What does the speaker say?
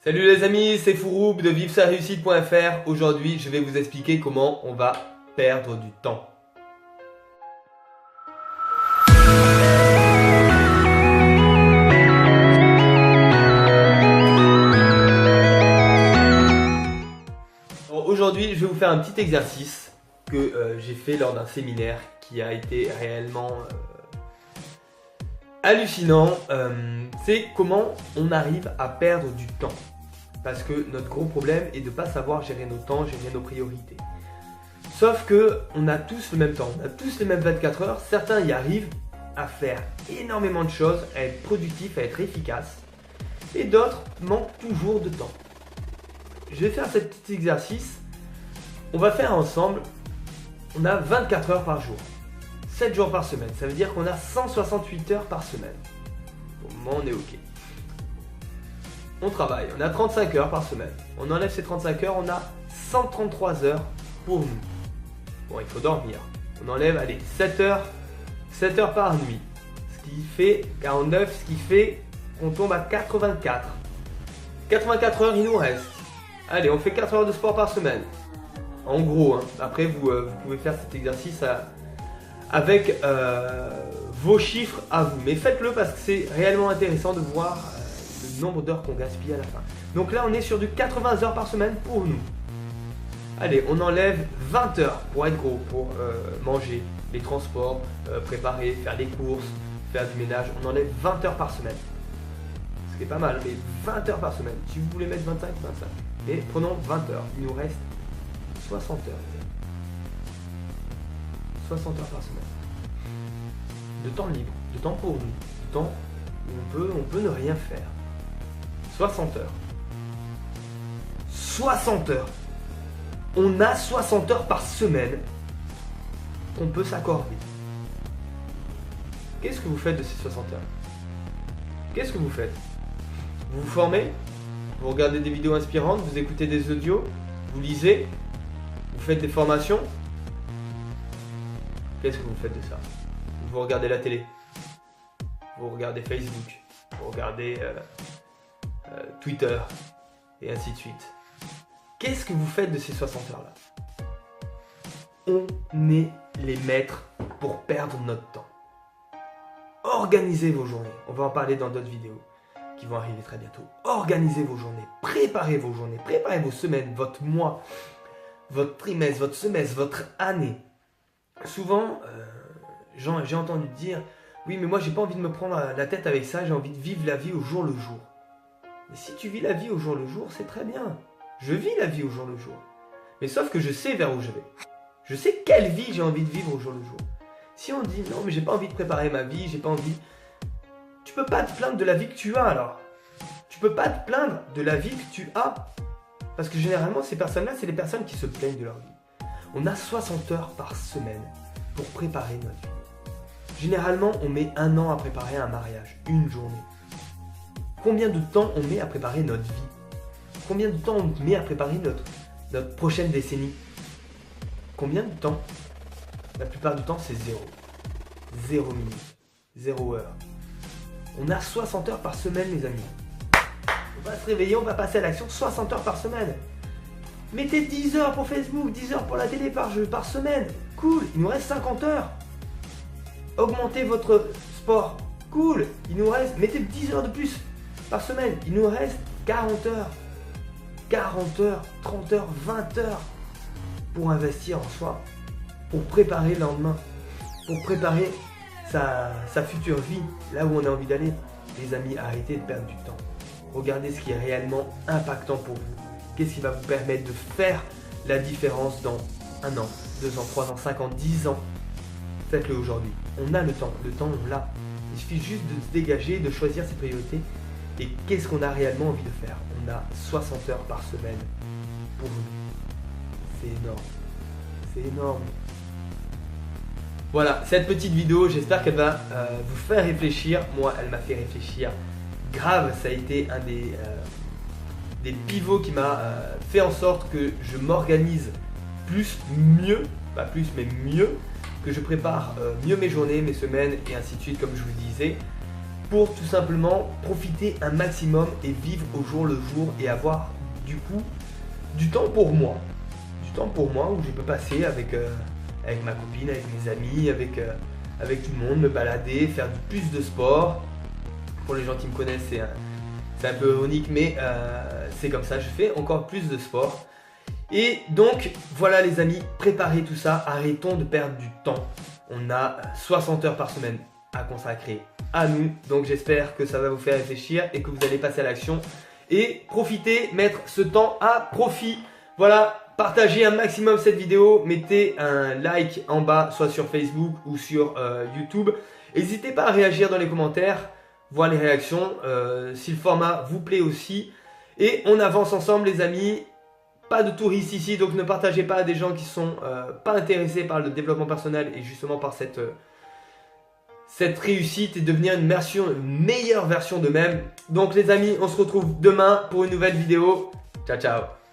Salut les amis, c'est Fouroub de vivesareussite.fr. Aujourd'hui, je vais vous expliquer comment on va perdre du temps. Aujourd'hui, je vais vous faire un petit exercice que j'ai fait lors d'un séminaire qui a été réellement hallucinant. C'est comment on arrive à perdre du temps. Parce que notre gros problème est de ne pas savoir gérer nos temps, gérer nos priorités. Sauf que on a tous le même temps, on a tous les mêmes 24 heures. Certains y arrivent à faire énormément de choses, à être productifs, à être efficaces. Et d'autres manquent toujours de temps. Je vais faire ce petit exercice. On va faire ensemble. On a 24 heures par jour. 7 jours par semaine. Ça veut dire qu'on a 168 heures par semaine. Au moment on est OK. On travaille, on a 35 heures par semaine. On enlève ces 35 heures, on a 133 heures pour nous. Bon, il faut dormir. On enlève, allez, 7 heures par nuit. Ce qui fait 49, ce qui fait qu'on tombe à 84. 84 heures, il nous reste. Allez, on fait 4 heures de sport par semaine. En gros, hein. Après, vous pouvez faire cet exercice avec vos chiffres à vous. Mais faites-le parce que c'est réellement intéressant de voir le nombre d'heures qu'on gaspille à la fin. Donc là, on est sur du 80 heures par semaine pour nous. Allez, on enlève 20 heures pour être gros, pour manger, les transports, préparer, faire des courses, faire du ménage. On enlève 20 heures par semaine. Ce qui est pas mal, mais 20 heures par semaine. Si vous voulez mettre 25, 25. Et prenons 20 heures. Il nous reste 60 heures. 60 heures par semaine. De temps libre, de temps pour nous, de temps où on peut ne rien faire. 60 heures. 60 heures. On a 60 heures par semaine qu'on peut s'accorder. Qu'est-ce que vous faites de ces 60 heures? Qu'est-ce que vous faites? Vous vous formez? Vous regardez des vidéos inspirantes? Vous écoutez des audios? Vous lisez? Vous faites des formations? Qu'est-ce que vous faites de ça? Vous regardez la télé? Vous regardez Facebook? Vous regardez Twitter? Et ainsi de suite. Qu'est-ce que vous faites de ces 60 heures-là? On est les maîtres pour perdre notre temps. Organisez vos journées. On va en parler dans d'autres vidéos qui vont arriver très bientôt. Organisez vos journées. Préparez vos journées. Préparez vos semaines, votre mois, votre trimestre, votre semestre, votre année. Souvent, j'ai entendu dire « Oui, mais moi, j'ai pas envie de me prendre la tête avec ça. J'ai envie de vivre la vie au jour le jour. » Mais si tu vis la vie au jour le jour, c'est très bien. Je vis la vie au jour le jour. Mais sauf que je sais vers où je vais. Je sais quelle vie j'ai envie de vivre au jour le jour. Si on dit non mais j'ai pas envie de préparer ma vie, j'ai pas envie... Tu peux pas te plaindre de la vie que tu as alors. Tu peux pas te plaindre de la vie que tu as. Parce que généralement ces personnes-là, c'est les personnes qui se plaignent de leur vie. On a 60 heures par semaine pour préparer notre vie. Généralement, on met 1 an à préparer un mariage, une journée. Combien de temps on met à préparer notre vie? Combien de temps on met à préparer notre prochaine décennie? Combien de temps? La plupart du temps, c'est 0. 0 minute. 0 heure. On a 60 heures par semaine, les amis. On va se réveiller, on va passer à l'action 60 heures par semaine. Mettez 10 heures pour Facebook, 10 heures pour la télé par semaine. Cool, il nous reste 50 heures. Augmentez votre sport. Cool, il nous reste... Mettez 10 heures de plus par semaine. Il nous reste 40 heures. 40 heures, 30 heures, 20 heures pour investir en soi, pour préparer le lendemain, pour préparer sa future vie, là où on a envie d'aller. Les amis, arrêtez de perdre du temps. Regardez ce qui est réellement impactant pour vous. Qu'est-ce qui va vous permettre de faire la différence dans 1 an, 2 ans, 3 ans, 5 ans, 10 ans. Faites-le aujourd'hui. On a le temps on l'a. Il suffit juste de se dégager, de choisir ses priorités. Et qu'est-ce qu'on a réellement envie de faire? On a 60 heures par semaine pour nous. C'est énorme. C'est énorme. Voilà, cette petite vidéo, j'espère qu'elle va vous faire réfléchir. Moi, elle m'a fait réfléchir. Grave, ça a été un des pivots qui m'a fait en sorte que je m'organise mieux, pas plus, mais mieux, que je prépare mieux mes journées, mes semaines et ainsi de suite, comme je vous disais. pour tout simplement profiter un maximum et vivre au jour le jour et avoir du coup du temps pour moi. Du temps pour moi où je peux passer avec ma copine, avec mes amis, avec tout le monde, me balader, faire plus de sport. Pour les gens qui me connaissent, c'est un peu ironique, mais c'est comme ça, je fais encore plus de sport. Et donc, voilà les amis, préparez tout ça, arrêtons de perdre du temps. On a 60 heures par semaine à consacrer à nous, donc j'espère que ça va vous faire réfléchir et que vous allez passer à l'action. Et profitez, mettre ce temps à profit. Voilà, partagez un maximum cette vidéo, mettez un like en bas, soit sur Facebook ou sur YouTube. N'hésitez pas à réagir dans les commentaires, voir les réactions, si le format vous plaît aussi. Et on avance ensemble les amis. Pas de touristes ici, donc ne partagez pas à des gens qui sont pas intéressés par le développement personnel et justement par cette réussite et devenir une meilleure version d'eux-mêmes. Donc les amis, on se retrouve demain pour une nouvelle vidéo. Ciao, ciao.